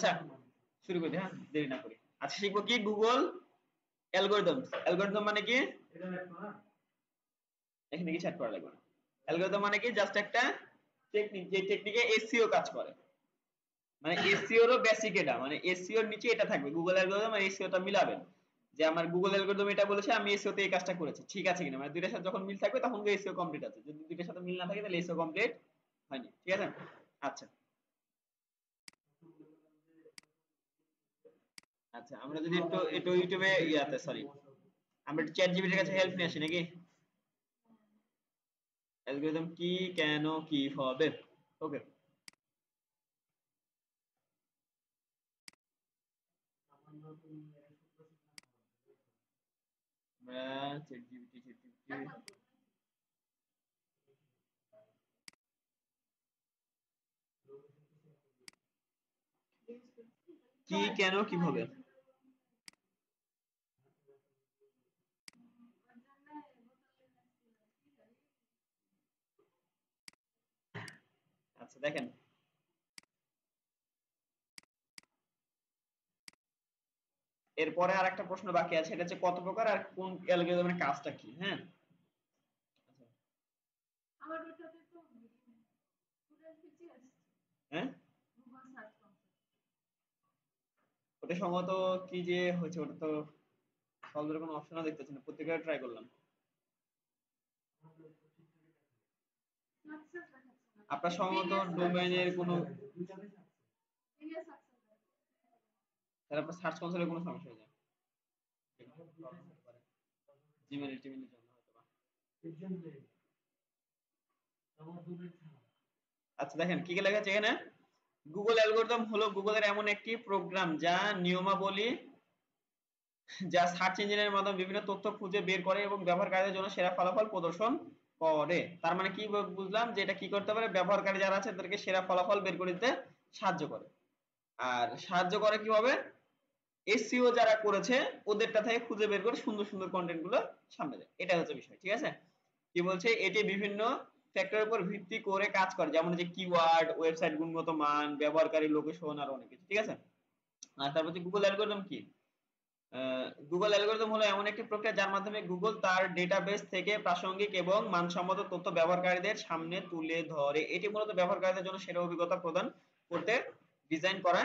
আচ্ছা শুরু করি, হ্যাঁ দেরি না করি। আচ্ছা শিখবো কি গুগল অ্যালগরিদম। অ্যালগরিদম মানে কি, এখানে কি চ্যাট করা লাগবে না। অ্যালগরিদম মানে কি জাস্ট একটা টেকনিক, যে টেকনিকে এসইও কাজ করে, মানে এসইও এরও বেসিক এটা, মানে এসইও এর নিচে এটা থাকবে। গুগল অ্যালগরিদম আর এসইও টা মিলাবেন, যে আমার গুগল অ্যালগরিদম এটা বলেছে, আমি এসইও তে এই কাজটা করেছি, ঠিক আছে কিনা, মানে দুইটার সাথে যখন মিল থাকবে তখন এসইও কমপ্লিট আছে, যদি দুইটার সাথে মিল না থাকে তাহলে এসইও কমপ্লিট হয়নি, ঠিক আছে। আচ্ছা আচ্ছা আমরা যদি একটু একটু ইউটিউবে ইয়াতে সরি আমরা একটু চ্যাট জিপিটির কাছে হেল্প নিয়ে আসি নাকি, অ্যালগরিদম কি কেন কিভাবে। ওকে আমরা চ্যাট জিপিটি কি কেন কিভাবে। আচ্ছা দেখেন, এরপরে আর একটা প্রশ্ন বাকি আছে, এটা হচ্ছে কত প্রকার আর কোন অ্যালগরিদমের কাজটা কি, হ্যাঁ। আচ্ছা, হ্যাঁ ওটা সম্ভবত কি যে হয়েছে, ওটা তো সলভের কোনো অপশনও দেখতেছি না, প্রত্যেকবার ট্রাই করলাম। আপনার সম্ভবত ডোমেইনের কোনো, তাহলে আপনার সার্চ কনসোলে কোনো সমস্যা হয়ে যায়, জিমেইল টিমেইলের জন্য হয়তো বা। আচ্ছা দেখেন কি কি লেখা আছে এখানে, গুগল অ্যালগরিদম হলো গুগলের এমন একটি প্রোগ্রাম যা নিয়মাবলী, যা সার্চ ইঞ্জিনের মাধ্যমে বিভিন্ন তথ্য খুঁজে বের করে এবং ব্যবহারকারীদের জন্য সেরা ফলাফল প্রদর্শন করে। তার মানে কি বুঝলাম, যে এটা কি করতে পারে, ব্যবহারকারী যারা আছে তাদেরকে সেরা ফলাফল বের করে দিতে সাহায্য করে। আর সাহায্য করে কিভাবে, এসইও যারা করেছে ওদেরটা থেকে খুঁজে বের করে সুন্দর সুন্দর কন্টেন্ট গুলো সামনে দেয়, এটা হচ্ছে বিষয়, ঠিক আছে। কি বলছে, এটি বিভিন্ন ফ্যাক্টরের উপর ভিত্তি করে কাজ করে, যেমন যে কিওয়ার্ড, ওয়েবসাইট গুণগত মান, ব্যবহারকারী লোকেশন আর অনেক কিছু, ঠিক আছে। আর তারপর হচ্ছে গুগল অ্যালগরিদম কি, গুগল অ্যালগরিদম হলো এমন একটি প্রক্রিয়া যার মাধ্যমে গুগল তার ডেটাবেস থেকে প্রাসঙ্গিক এবং মানসম্মত তথ্য ব্যবহারকারীদের সামনে তুলে ধরে। এটি মূলত ব্যবহারকারীদের জন্য সেরা অভিজ্ঞতা প্রদান করতে ডিজাইন করা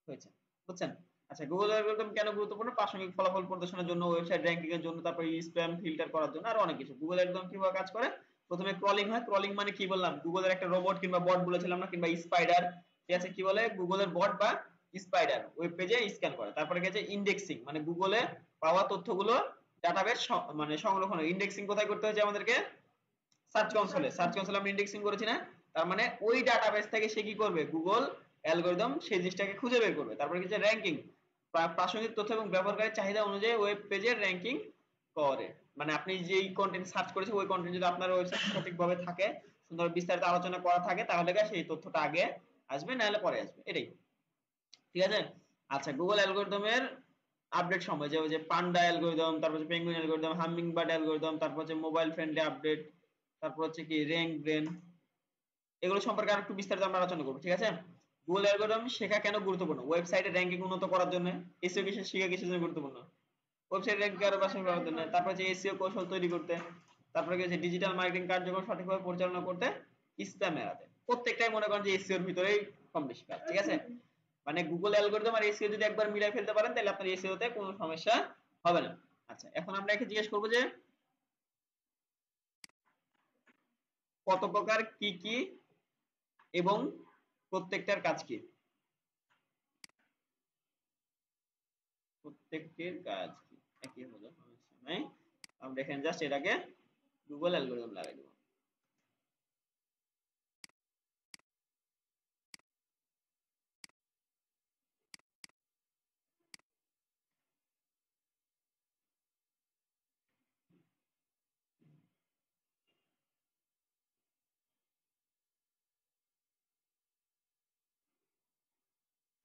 হয়েছে, বুঝছেন। আচ্ছা গুগল অ্যালগরিদম কেন গুরুত্বপূর্ণ, প্রাসঙ্গিক ফলাফল প্রদর্শনের জন্য, ওয়েবসাইট র‍্যাঙ্কিং এর জন্য, তারপর স্প্যাম ফিল্টার করার জন্য আর অনেক কিছু। গুগল অ্যালগরিদম কিভাবে কাজ করে, প্রথমে ক্রলিং হয়, ক্রলিং মানে কি বললাম, গুগলের একটা রোবট কিংবা বট বলেছিলাম না, কিংবা স্পাইডার, ঠিক আছে, কি বলে গুগলের বট বা স্পাইডার ওয়েব পেজে স্ক্যান করে। তারপরে গেছে ইন্ডেক্সিং, মানে গুগলে পাওয়া তথ্যগুলো ডাটাবেস মানে সংরক্ষণ। ইন্ডেক্সিং কোথায় করতে হচ্ছে আমাদেরকে, সার্চ কনসোলে। সার্চ কনসোলে আমরা ইন্ডেক্সিং করেছি না, তার মানে ওই ডাটাবেস থেকে সে কি করবে, গুগল অ্যালগরিদম সেই জিনিসটাকে খুঁজে বের করবে। তারপরে কিছু র‍্যাঙ্কিং, প্রাসঙ্গিক তথ্য এবং ব্যবহারকারীর চাহিদা অনুযায়ী ওয়েব পেজের র‍্যাঙ্কিং করে, মানে আপনি যেই কন্টেন্ট সার্চ করেছেন ওই কন্টেন্ট যদি আপনার ওয়েবসাইটে সঠিকভাবে থাকে, সুন্দর বিস্তারিত আলোচনা করা থাকে, তাহলে সেই তথ্যটা আগে আসবে, নাহলে পরে আসবে, এটাই, ঠিক আছে। আচ্ছা গুগল অ্যালগরিদমের আপডেট সময়, যে ওই যে পান্ডা অ্যালগরিদম, তারপর হচ্ছে penguin algorithm, humming bird algorithm, তারপর হচ্ছে মোবাইল ফ্রেন্ডলি আপডেট, তারপর হচ্ছে কি র্যাঙ্ক ব্রেন, এগুলো সম্পর্কে আর একটু বিস্তারিত আমরা আলোচনা করব, ঠিক আছে। গুগল অ্যালগরিদম শেখা কেন গুরুত্বপূর্ণ, ওয়েবসাইটের র্যাঙ্কিং উন্নত করার জন্য। এসইও কিছু শেখা কিসের জন্য গুরুত্বপূর্ণ, ওয়েবসাইট র্যাঙ্কিং আরো বেশি করার জন্য। তারপর হচ্ছে এসইও কৌশল তৈরি করতে, তারপরে কি ডিজিটাল মার্কেটিং কার্যক্রম সঠিকভাবে পরিচালনা করতে, স্প্যাম এড়াতে। প্রত্যেকটাই মনে করেন যে এসইও এর ভিতরেই কম বেশি কাজ, ঠিক আছে। মানে গুগল অ্যালগরিদম আর এসইও যদি একবার মিলাই ফেলতে পারেন তাহলে আপনার এসইও তে কোনো সমস্যা হবে না। আচ্ছা এখন আমরা একে জিজ্ঞেস করব যে কত প্রকার, কি কি এবং প্রত্যেকটার কাজ কি, প্রত্যেকটির কাজ কি, একই হলো সমস্যা নাই। আমরা এখানে জাস্ট এটাকে গুগল অ্যালগরিদম লাগাই দেব।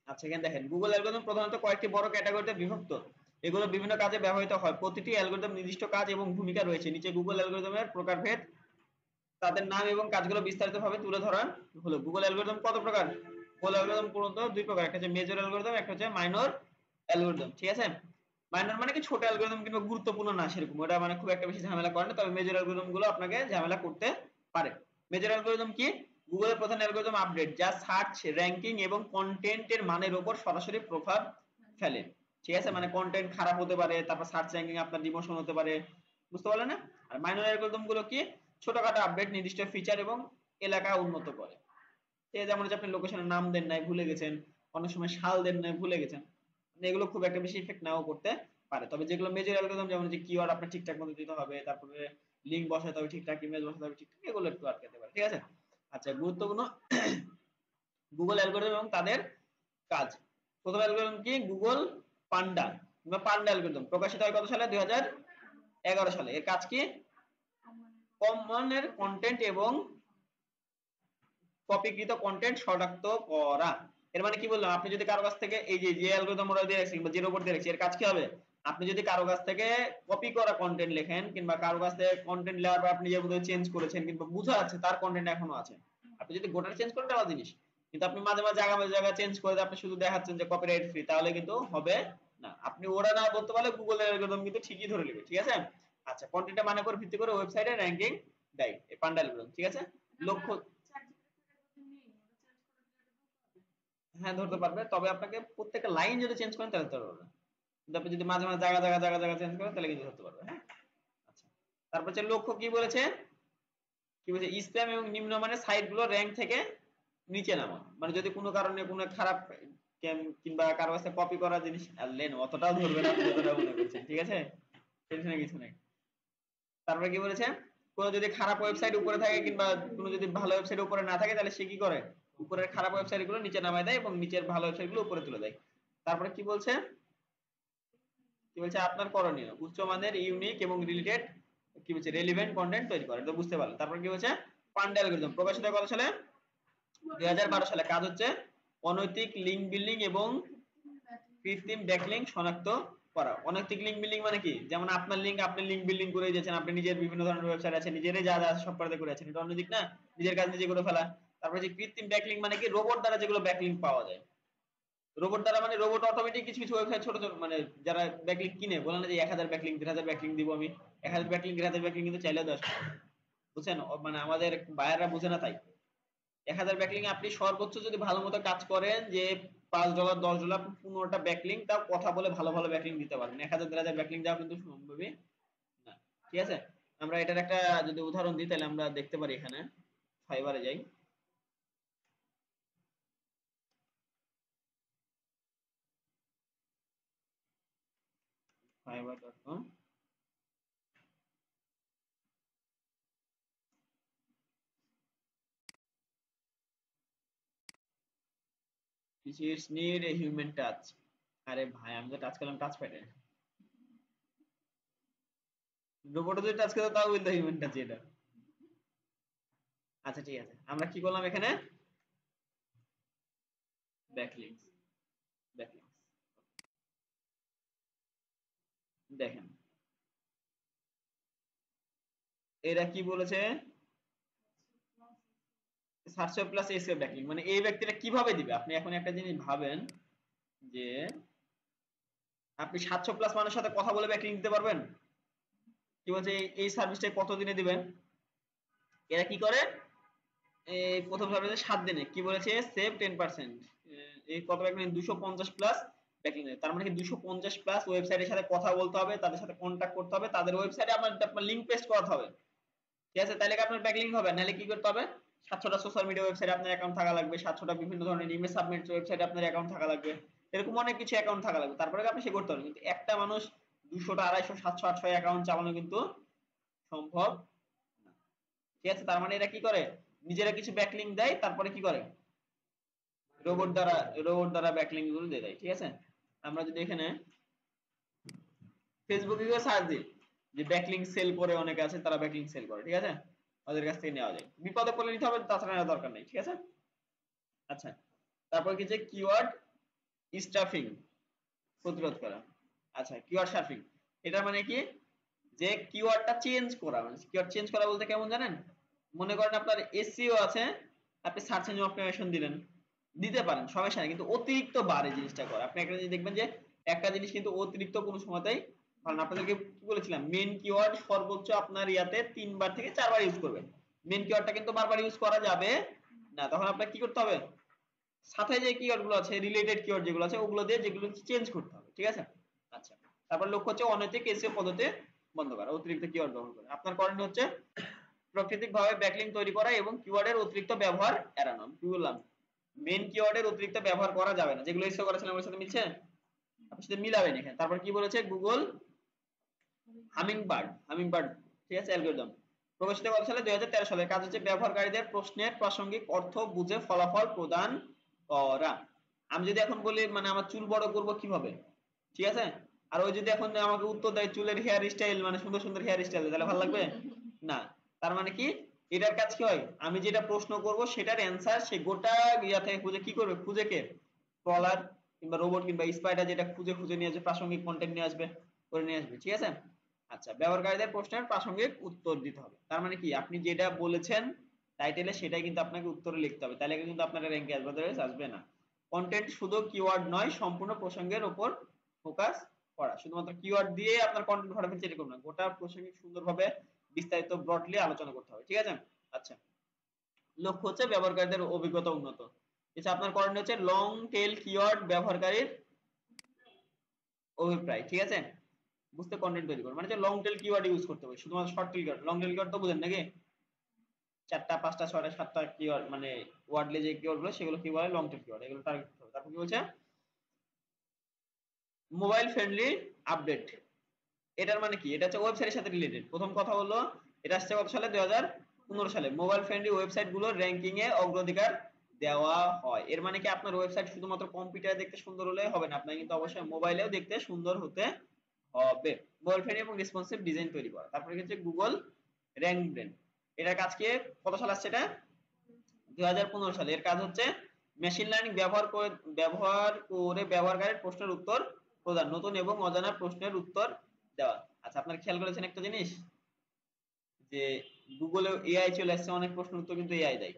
আচ্ছা এখানে দেখেন গুগল অ্যালগরিদম প্রধানত কয়েকটি বড় ক্যাটাগরিতে বিভক্ত, এগুলো বিভিন্ন কাজে ব্যবহৃত হয়, প্রতিটি অ্যালগরিদম নির্দিষ্ট কাজ এবং ভূমিকা রয়েছে। নিচে গুগল অ্যালগরিদমের প্রকারভেদ, তাদের নাম এবং কাজগুলো বিস্তারিতভাবে তুলে ধরা হলো। গুগল অ্যালগরিদম কত প্রকার, গুগল অ্যালগরিদম মূলত দুই প্রকার, একটা হচ্ছে মেজর অ্যালগরিদম, একটা হচ্ছে মাইনর অ্যালগরিদম, ঠিক আছে। মাইনর মানে কি ছোট অ্যালগরিদম কিংবা গুরুত্বপূর্ণ না সেরকম, ওটা মানে খুব একটা বেশি ঝামেলা করে না, তবে মেজর অ্যালগরিদম গুলো আপনাকে ঝামেলা করতে পারে। মেজর অ্যালগরিদম কি? গুগলের প্রধান অ্যালগরিদম আপডেট, যা সার্চ র‍্যাঙ্কিং এবং কন্টেন্টের মানের উপর সরাসরি প্রভাব ফেলে, ঠিক আছে। মানে কন্টেন্ট খারাপ হতে পারে, তারপর সার্চ র‍্যাঙ্কিং আপনার ডিমোশন হতে পারে, বুঝতে পারলেন না? আর মাইনর অ্যালগরিদম গুলো কি? ছোটখাটো আপডেট নির্দিষ্ট ফিচার এবং এলাকা উন্নত করে। এই যেমন হচ্ছে আপনি লোকেশনের নাম দেন নাই, ভুলে গেছেন, অনেক সময় সাল দেন নাই, ভুলে গেছেন, মানে এগুলো খুব একটা বেশি ইফেক্ট নাও করতে পারে। তবে যেগুলো মেজর অ্যালগরিদম, যেমন যে কিওয়ার্ড আপনার ঠিকঠাক মতো দিতে হবে, তারপরে লিংক বসাতে হবে ঠিকঠাক, ইমেজ বসাতে হবে ঠিকঠাক, এগুলো একটু আটকাতে পারে, ঠিক আছে। আচ্ছা, গুরুত্বপূর্ণ গুগল অ্যালগরিদম এবং তাদের কাজ। প্রথম অ্যালগরিদম কি? গুগল পান্ডা বা পান্ডা অ্যালগরিদম, প্রকাশিত হয় কত সালে? 2011 সালে। এর কাজ কি? কমনের কন্টেন্ট এবং কপিকৃত কন্টেন্ট শনাক্ত করা। এর মানে কি বললাম, আপনি যদি কারো কাছ থেকে এই যে অ্যালগরিদম ওরা দিয়ে রাখছে কিংবা যে রোবট দিয়ে রাখছে, এর কাজ কি হবে? আপনি যদি কারো কাছ থেকে কপি করা কন্টেন্ট লেখেন কিংবা কারো কাছ থেকে কন্টেন্ট নেওয়ার পর আপনি যে বোধহয় চেঞ্জ করেছেন কিংবা বোঝা যাচ্ছে তার কন্টেন্ট এখনো আছে, আপনি যদি গোটা চেঞ্জ করেন তাহলে জিনিস, কিন্তু আপনি মাঝে মাঝে জায়গা চেঞ্জ করে আপনি শুধু দেখাচ্ছেন যে কপিরাইট ফ্রি, তাহলে কিন্তু হবে না। আপনি ওরা না বলতে পারলে গুগলের অ্যালগরিদম কিন্তু ঠিকই ধরে নেবে, ঠিক আছে। আচ্ছা, কন্টেন্টের মানের উপর ভিত্তি করে ওয়েবসাইটে র‍্যাঙ্কিং দেয় এই পান্ডা অ্যালগরিদম, ঠিক আছে। লক্ষ্য, হ্যাঁ ধরতে পারবে, তবে আপনাকে প্রত্যেকটা লাইন যদি চেঞ্জ করেন তাহলে ধরতে পারবে না, কিন্তু আপনি যদি মাঝে মাঝে জায়গা চেঞ্জ করেন তাহলে কিন্তু ধরতে পারবে, হ্যাঁ। আচ্ছা, তারপর হচ্ছে লক্ষ্য কি বলেছে, কি বলছে? স্প্যাম এবং নিম্নমানের সাইটগুলো র‍্যাঙ্ক থেকে নিচে নামানো, মানে যদি কোনো কারণে কোনো খারাপ কিংবা কারো কাছে কপি করা জিনিস লেন, অতটাও ধরবে না আপনি যতটা মনে করছেন, ঠিক আছে, টেনশনের কিছু নেই। তারপরে কি বলেছে? কোনো যদি খারাপ ওয়েবসাইট উপরে থাকে কিংবা কোনো যদি ভালো ওয়েবসাইট উপরে না থাকে, তাহলে সে কি করে? উপরের খারাপ ওয়েবসাইট গুলো নিচে নামায় দেয় এবং নিচের ভালো ওয়েবসাইট গুলো উপরে তুলে দেয়। তারপরে কি বলছে? কি বলছে? আপনার করণীয় উচ্চমানের, ইউনিক এবং রিলেটেড, কি বলছে, রেলিভেন্ট কন্টেন্ট তৈরি করে, তো বুঝতে পারলেন। তারপর কি বলছে? পান্ডা অ্যালগরিদম প্রকাশিত কত সালে? 2012 সালে। কাজ হচ্ছে অনৈতিক লিঙ্ক বিল্ডিং এবং কৃত্রিম ব্যাকলিঙ্ক শনাক্ত করা। অনৈতিক লিঙ্ক বিল্ডিং মানে কি? যেমন আপনার লিঙ্ক আপনি লিঙ্ক বিল্ডিং করে দিয়েছেন, আপনি নিজের বিভিন্ন ধরনের ওয়েবসাইট আছে, নিজেরই যা যা সব করে করেছেন, এটা অনৈতিক না? নিজের কাজ নিজে করে ফেলা। তারপরে যে কৃত্রিম ব্যাকলিঙ্ক মানে কি? রোবট দ্বারা যেগুলো ব্যাকলিঙ্ক পাওয়া যায়। রোবট দ্বারা মানে রোবট অটোমেটিক কিছু কিছু ওয়েবসাইট ছোট ছোট, মানে যারা ব্যাকলিঙ্ক কিনে বলে না যে 1000 ব্যাকলিঙ্ক 2000 ব্যাকলিঙ্ক দিব আমি, 1000 ব্যাকলিঙ্ক 2000 ব্যাকলিঙ্ক কিন্তু চাইলেও দেওয়া সম্ভব না। বুঝছেন? মানে আমাদের বায়াররা বুঝে না তাই। 1000 ব্যাকলিং আপনি সর্বোচ্চ যদি ভালো মতো কাজ করেন যে $5 $10 আপনি 15টা ব্যাকলিং, তাও কথা বলে ভালো ভালো ব্যাকলিং দিতে পারবেন। 1000 2000 ব্যাকলিং দেওয়া কিন্তু সম্ভবই না, ঠিক আছে। আমরা এটার একটা যদি উদাহরণ দিই তাহলে আমরা দেখতে পারি, এখানে ফাইবারে যাই, fiverr.com, which need a human touch। আরে ভাই, আমি তো টাচ করলাম টাচ প্যাডে, রোবটও যদি টাচ করে তাও বলতে হিউম্যান টাচ এটা। আচ্ছা ঠিক আছে, আমরা কি করলাম এখানে? ব্যাকলিংস, ব্যাকলিংস দেখেন এরা কি বলেছে? 700 প্লাস এসিও ব্যাকলিং, মানে এই ব্যক্তিটা কিভাবে দিবে? আপনি এখন একটা জিনিস ভাবেন যে আপনি 700 প্লাস মানুষের সাথে কথা বলে ব্যাকলিং দিতে পারবেন? কি বলছে এই সার্ভিসটা কত দিনে দিবেন? এরা কি করে? এই প্রথম সার্ভিসে 7 দিনে। কি বলেছে? সেভ 10%। এই কত ব্যাকলিং? 250 plus backlink. তার মানে কি 250 প্লাস ওয়েবসাইটের সাথে কথা বলতে হবে, তাদের সাথে কন্টাক্ট করতে হবে, তাদের ওয়েবসাইটে আপনার লিংক পেস্ট করাতে হবে, ঠিক আছে, তাহলে কি আপনার ব্যাকলিং হবে? নাহলে কি করতে হবে? 700টা সোশ্যাল মিডিয়া ওয়েবসাইটে আপনার অ্যাকাউন্ট থাকা লাগবে, 700টা বিভিন্ন ধরনের ইমেজ সাবমিট ওয়েবসাইটে আপনার অ্যাকাউন্ট থাকা লাগবে, এরকম অনেক কিছু অ্যাকাউন্ট থাকা লাগবে, তারপরে আপনি সে করতে পারবেন। কিন্তু একটা মানুষ 200টা 250 700 800 অ্যাকাউন্ট চালানো কিন্তু সম্ভব না, ঠিক আছে। তার মানে এরা কি করে? নিজেরা কিছু ব্যাকলিং দেয়, তারপরে কি করে? রোবট দ্বারা ব্যাকলিং গুলো দিয়ে দেয়, ঠিক আছে। আমরা যদি এখানে ফেসবুকে গিয়ে সার্চ দিই যে ব্যাকলিং সেল করে, অনেকে আছে তারা ব্যাকলিং সেল করে, ঠিক আছে, ওদের কাছ থেকে নেওয়া যায়, বিপদে পড়লে নিতে হবে, তাছাড়া নেওয়ার দরকার নেই, ঠিক আছে। আচ্ছা, তারপর কি যে কিওয়ার্ড স্টাফিং প্রতিরোধ করা। আচ্ছা, কিওয়ার্ড স্টাফিং এটা মানে কি? যে কিওয়ার্ডটা চেঞ্জ করা, মানে কিওয়ার্ড চেঞ্জ করা বলতে কেমন জানেন? মনে করেন আপনার এসইও আছে, আপনি সার্চ ইঞ্জিন অপটিমাইজেশন দিলেন, দিতে পারেন, সমস্যা নেই, কিন্তু অতিরিক্ত বারে জিনিসটা করা। আপনি একটা জিনিস দেখবেন যে একটা জিনিস কিন্তু অতিরিক্ত কোনো সময়তেই, কারণ আপনাদেরকে কি বলেছিলাম, মেন কিওয়ার্ড সর্বোচ্চ আপনার ইয়াতে 3 বার থেকে 4 বার ইউজ করবেন। মেন কিওয়ার্ডটা কিন্তু বারবার ইউজ করা যাবে না, তখন আপনাকে কি করতে হবে, সাথে যে কিওয়ার্ড গুলো আছে, রিলেটেড কিওয়ার্ড যেগুলো আছে ওগুলো দিয়ে যেগুলো চেঞ্জ করতে হবে, ঠিক আছে। আচ্ছা, তারপর লক্ষ্য হচ্ছে অনৈতিক এসইও পদ্ধতি বন্ধ করা, অতিরিক্ত কিওয়ার্ড ব্যবহার করা। আপনার করণীয় হচ্ছে প্রাকৃতিকভাবে ব্যাকলিংক তৈরি করা এবং কিওয়ার্ডের অতিরিক্ত ব্যবহার এড়ানো। কি বললাম, মেন কিওয়ার্ডের অতিরিক্ত ব্যবহার করা যাবে না, যেগুলো এসইও করেছিলাম ওর সাথে মিলছে, আপনার সাথে মিলাবেন এখানে। তারপর কি বলেছে, গুগল হামিংবার্ড, ঠিক আছে, অ্যালগরিদম প্রকাশিত কত সালে, 2013 সালে। কাজ হচ্ছে ব্যবহারকারীদের প্রশ্নের প্রাসঙ্গিক অর্থ বুঝে ফলাফল প্রদান করা। আমি যদি এখন বলি মানে আমার চুল বড় করব কিভাবে, ঠিক আছে, আর ওই যদি এখন আমাকে উত্তর দেয় চুলের হেয়ার স্টাইল, মানে সুন্দর সুন্দর হেয়ার স্টাইল, তাহলে ভালো লাগবে না। তার মানে কি, এটার কাজ কি হয়, আমি যেটা প্রশ্ন করব সেটার অ্যান্সার সে গোটা ইয়া থেকে খুঁজে কি করবে, খুঁজে কে, ক্রলার কিংবা রোবট কিংবা স্পাইডার, যেটা খুঁজে খুঁজে নিয়ে আসবে, প্রাসঙ্গিক কন্টেন্ট নিয়ে আসবে, করে নিয়ে আসবে, ঠিক আছে। আচ্ছা, ব্যবহারকারীদের প্রশ্নের প্রাসঙ্গিক উত্তর দিতে হবে। তার মানে কি, আপনি যেটা বলেছেন টাইটেলে সেটাই কিন্তু আপনাকে উত্তরে লিখতে হবে, তাহলে কিন্তু আপনার র্যাঙ্কে আসবে, আদারওয়াইজ আসবে না। কন্টেন্ট শুধু কিওয়ার্ড নয়, সম্পূর্ণ প্রসঙ্গের উপর ফোকাস করা। শুধুমাত্র কিওয়ার্ড দিয়ে আপনার কন্টেন্ট ভরা ফেলছে এরকম না, গোটা প্রসঙ্গিক সুন্দরভাবে বিস্তারিত ব্রডলি আলোচনা করতে হবে, ঠিক আছে। আচ্ছা, লক্ষ্য হচ্ছে ব্যবহারকারীদের অভিজ্ঞতা উন্নত। এটা আপনার করণীয় হচ্ছে লং টেল কিওয়ার্ড ব্যবহারকারীর অভিপ্রায়, ঠিক আছে, বুঝতে কন্টেন্ট তৈরি করুন, মানে যে লং টেল কিওয়ার্ড ইউজ করতে হবে, শুধুমাত্র short tail keyword, long tail keyword তো বুঝেন নাকি, 4টা 5টা 6টা 7টা কিওয়ার্ড, মানে ওয়ার্ডলে যে কিওয়ার্ড গুলো সেগুলো কি বলে, লং টেল কিওয়ার্ড, এগুলো টার্গেট করতে হবে। তারপর কি বলছে, মোবাইল ফ্রেন্ডলি আপডেট, এটার মানে কি, এটা হচ্ছে ওয়েবসাইটের সাথে রিলেটেড। প্রথম কথা হলো, এটা আসছে কত সালে, 2015 সালে। মোবাইল ফ্রেন্ডলি ওয়েবসাইট গুলোর র‍্যাঙ্কিং এ অগ্রাধিকার দেওয়া হয়। এর মানে কি, আপনার ওয়েবসাইট শুধুমাত্র কম্পিউটারে দেখতে সুন্দর হলে হবে না, আপনার কিন্তু অবশ্যই মোবাইলেও দেখতে সুন্দর হতে হবে। মোবাইল ফ্রেন্ডলি এবং রেসপন্সিভ ডিজাইন তৈরি করা। তারপরে হচ্ছে গুগল র‍্যাঙ্ক ব্রেন, এটার কাজ কি, কত সাল আসছে এটা, 2015 সালে। এর কাজ হচ্ছে মেশিন লার্নিং ব্যবহার করে ব্যবহারকারীর প্রশ্নের উত্তর প্রদান, নতুন এবং অজানা প্রশ্নের উত্তর দেওয়া। আচ্ছা, আপনারা খেয়াল করেছেন একটা জিনিস, যে গুগলে এআই চলে আসছে, অনেক প্রশ্নের উত্তর কিন্তু এআই দেয়।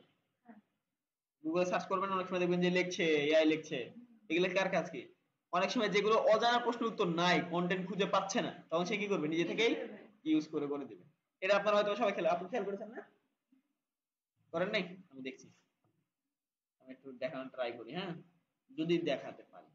গুগলে সার্চ করবেন, অনেক সময় দেখবেন যে লিখছে এআই লিখছে, এগুলো কার কাজ কি, অনেক সময় যেগুলো অজানা প্রশ্নের উত্তর নাই, কন্টেন্ট খুঁজে পাচ্ছে না, তখন সে কি করবে, নিজে থেকেই ইউজ করে করে দিবে। এটা আপনারা হয়তো সবাই আপনি খেয়াল করেছেন না, করেন নাই, আমি দেখছি, আমি একটু দেখানোর ট্রাই করি, হ্যাঁ, যদি দেখাতে পারি।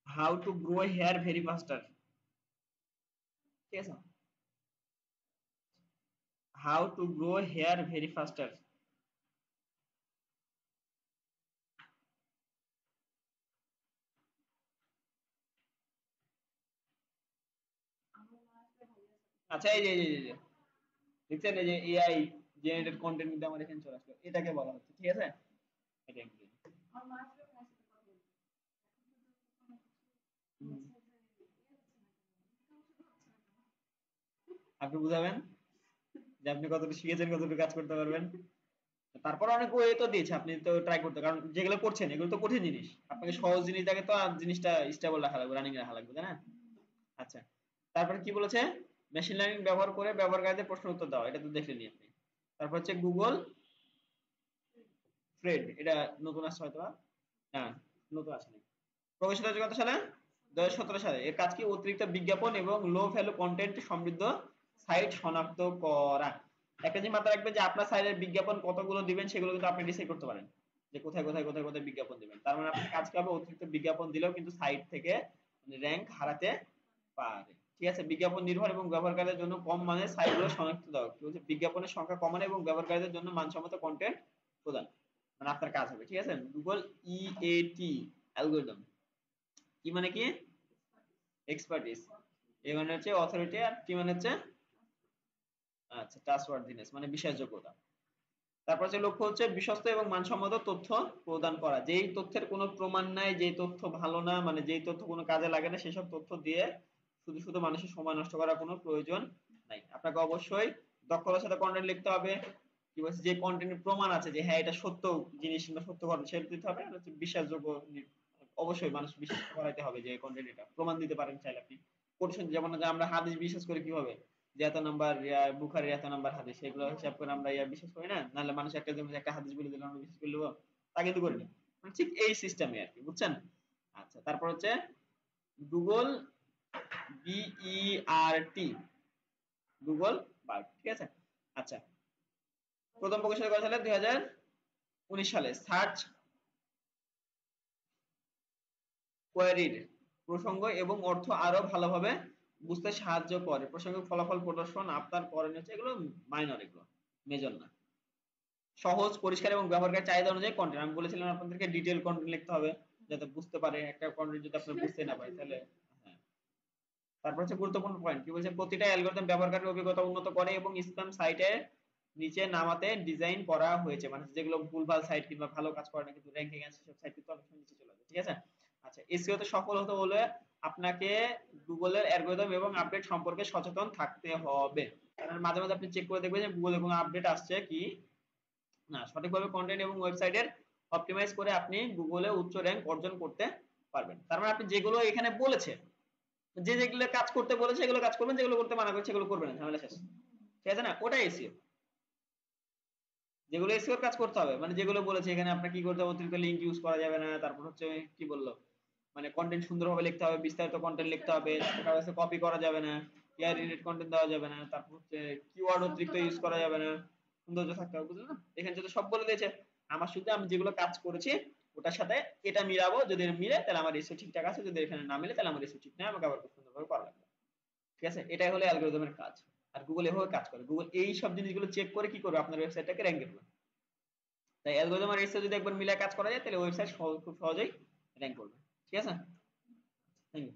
How to grow here very ফাস্টার, ঠিক আছে, how to grow here very ফাস্টার। আচ্ছা, এই যে দেখছেন, এই যে এআই জেনারেটেড কন্টেন্ট কিন্তু আমার এখানে চলে আসলো, এটাকে বলা হচ্ছে, ঠিক আছে, এটা include। হুম, আপনি বুঝাবেন যে আপনি কতটুকু শিখেছেন, কতটুকু কাজ করতে পারবেন। তারপর অনেক ওয়ে তো দিয়েছে, আপনি তো ট্রাই করতে, কারণ যেগুলো করছেন এগুলো তো কঠিন জিনিস, আপনাকে সহজ জিনিস দেখে তো আর জিনিসটা স্টেবল রাখা লাগবে, রানিং রাখা লাগবে, তাই না। আচ্ছা, তারপরে কি বলেছে, মেশিন লার্নিং ব্যবহার করে ব্যবহারকারীদের প্রশ্ন উত্তর দেওয়া, এটা তো দেখলেনই আপনি। তারপর হচ্ছে গুগল ফ্রেড, এটা নতুন আসছে হয়তো, হ্যাঁ, নতুন আসেনি, প্রকাশিত হয়েছে কত সালে, 2017 সালে। এর কাজ কি, অতিরিক্ত বিজ্ঞাপন এবং লো ভ্যালু কন্টেন্ট সমৃদ্ধ সাইট শনাক্ত করা। একটা জিনিস মাথায় রাখবেন যে আপনার সাইটের বিজ্ঞাপন কতগুলো দিবেন সেগুলো কিন্তু আপনি ডিসাইড করতে পারেন, যে কোথায় কোথায় কোথায় কোথায় বিজ্ঞাপন দিবেন। তার মানে আপনার কাজ কি হবে, অতিরিক্ত বিজ্ঞাপন দিলেও কিন্তু সাইট থেকে র‍্যাঙ্ক হারাতে পারে, ঠিক আছে। বিজ্ঞাপন নির্ভর এবং ব্যবহারকারীদের জন্য কম মানের সাইটগুলো শনাক্ত দেওয়া, কি বলছে, বিজ্ঞাপনের সংখ্যা কমানো এবং ব্যবহারকারীদের জন্য মানসম্মত কন্টেন্ট প্রদান, মানে আপনার কাজ হবে, ঠিক আছে। গুগল ইএটি অ্যালগরিদম, কি মানে কি, এক্সপার্টিস, এ মানে হচ্ছে অথরিটি, আর টি মানে হচ্ছে আচ্ছা ট্রাস্টওয়ার্দিনেস, মানে বিশ্বাসযোগ্যতা। তারপর হচ্ছে লক্ষ্য হচ্ছে বিশ্বস্ত এবং মানসম্মত তথ্য প্রদান করা, যেই তথ্যের কোনো প্রমাণ নাই, যেই তথ্য ভালো না, মানে যেই তথ্য কোনো কাজে লাগে না, সেসব তথ্য দিয়ে শুধু শুধু মানুষের সময় নষ্ট করার কোনো প্রয়োজন নাই। আপনাকে অবশ্যই দক্ষতার সাথে কন্টেন্ট লিখতে হবে। কি বলছে, যে কন্টেন্টের প্রমাণ আছে যে হ্যাঁ এটা সত্য জিনিস বা সত্য ঘটনা, সেটা দিতে হবে। আর হচ্ছে বিশ্বাসযোগ্য, অবশ্যই মানুষ বিশ্বাস করাইতে হবে যে কন্টেন্ট এটা প্রমাণ দিতে পারেন চাইলে আপনি। কোটেশন, যেমন যে আমরা হাদিস বিশ্বাস করি কিভাবে, যে এত নাম্বার বুখারীর এত নাম্বার হাদিস, সেগুলো হিসাব করে আমরা বিশ্বাস করি না, নাহলে মানুষ একটা যেমন একটা হাদিস বলে দিলে আমরা বিশ্বাস করে নেবো, তা কিন্তু করি না। মানে ঠিক এই সিস্টেমে আর কি, বুঝছেন? আচ্ছা, তারপর হচ্ছে গুগল BERT, গুগল বার্ট, ঠিক আছে। আচ্ছা, প্রথম প্রকাশিত করা সালে 2019 সালে সার্চ কোয়েরির প্রসঙ্গ এবং অর্থ আরো ভালোভাবে বুঝতে সাহায্য করে। প্রসঙ্গিক ফলাফল প্রদর্শন আপনার করণীয় হচ্ছে, এগুলো মাইনর, এগুলো মেজর না। সহজ, পরিষ্কার এবং ব্যবহারকারীর চাহিদা অনুযায়ী কন্টেন্ট, আমি বলেছিলাম আপনাদেরকে ডিটেইল কন্টেন্ট লিখতে হবে যাতে বুঝতে পারে। একটা কন্টেন্ট যদি আপনি বুঝতে না পারেন তাহলে, হ্যাঁ। তারপর হচ্ছে গুরুত্বপূর্ণ পয়েন্ট, কি বলছে, প্রতিটা অ্যালগরিদম ব্যবহারকারীর অভিজ্ঞতা উন্নত করে এবং স্প্যাম সাইটে নিচে নামাতে ডিজাইন করা হয়েছে, মানে যেগুলো ভুলভাল সাইট কিংবা ভালো কাজ করে না কিন্তু র্যাঙ্কিং আছে, সেসব সাইট কিন্তু অনেক সময় নিচে চলে যায়, ঠিক আছে। আচ্ছা, এসইও তে সফল হতে হলে আপনাকে গুগলের অ্যালগরিদম এবং আপডেট সম্পর্কে সচেতন থাকতে হবে। কারণ মাঝে মাঝে আপনি চেক করে দেখবেন যে গুগলে কোনো আপডেট আসছে কি না। সঠিকভাবে কন্টেন্ট এবং ওয়েবসাইটের অপটিমাইজ করে আপনি গুগলে উচ্চ র্যাঙ্ক অর্জন করতে পারবেন। তার মানে আপনি যেগুলো এখানে বলেছে, যে যেগুলো কাজ করতে বলেছে সেগুলো কাজ করবেন, যেগুলো করতে মানা করছে সেগুলো করবেন না, ঝামেলা শেষ, ঠিক আছে না? ওটাই এসইও। যেগুলো এসইও কাজ করতে হবে, মানে যেগুলো বলেছে এখানে আপনার কি করতে হবে, অতিরিক্ত লিংক ইউজ করা যাবে না। তারপর হচ্ছে কি বললো, মানে কন্টেন্ট সুন্দরভাবে লিখতে হবে, বিস্তারিত কন্টেন্ট লিখতে হবে, কপি করা যাবে না, এআই রিলেটেড কন্টেন্ট দেওয়া যাবে না। তারপর হচ্ছে কিওয়ার্ড অতিরিক্ত ইউজ করা যাবে না, সৌন্দর্য থাকতে হবে, বুঝলেন না? এখানে যদি সব বলে দিয়েছে, আমার শুধু আমি যেগুলো কাজ করেছি ওটার সাথে এটা মিলাবো, যদি মিলে তাহলে আমার এসইও ঠিকঠাক আছে, যদি এখানে না মিলে তাহলে আমার এসইও ঠিক না, আমাকে আবার খুব সুন্দরভাবে করা লাগবে, ঠিক আছে। এটাই হলো অ্যালগরিদমের কাজ। আর গুগল এভাবে কাজ করে, গুগল এই সব জিনিসগুলো চেক করে কি করবে, আপনার ওয়েবসাইটটাকে র্যাঙ্ক করবে। তাই অ্যালগরিদম আর এসইও যদি একবার মিলে কাজ করা যায় তাহলে ওয়েবসাইট খুব সহজেই র্যাঙ্ক করবে, ঠিক আছে। Thank you.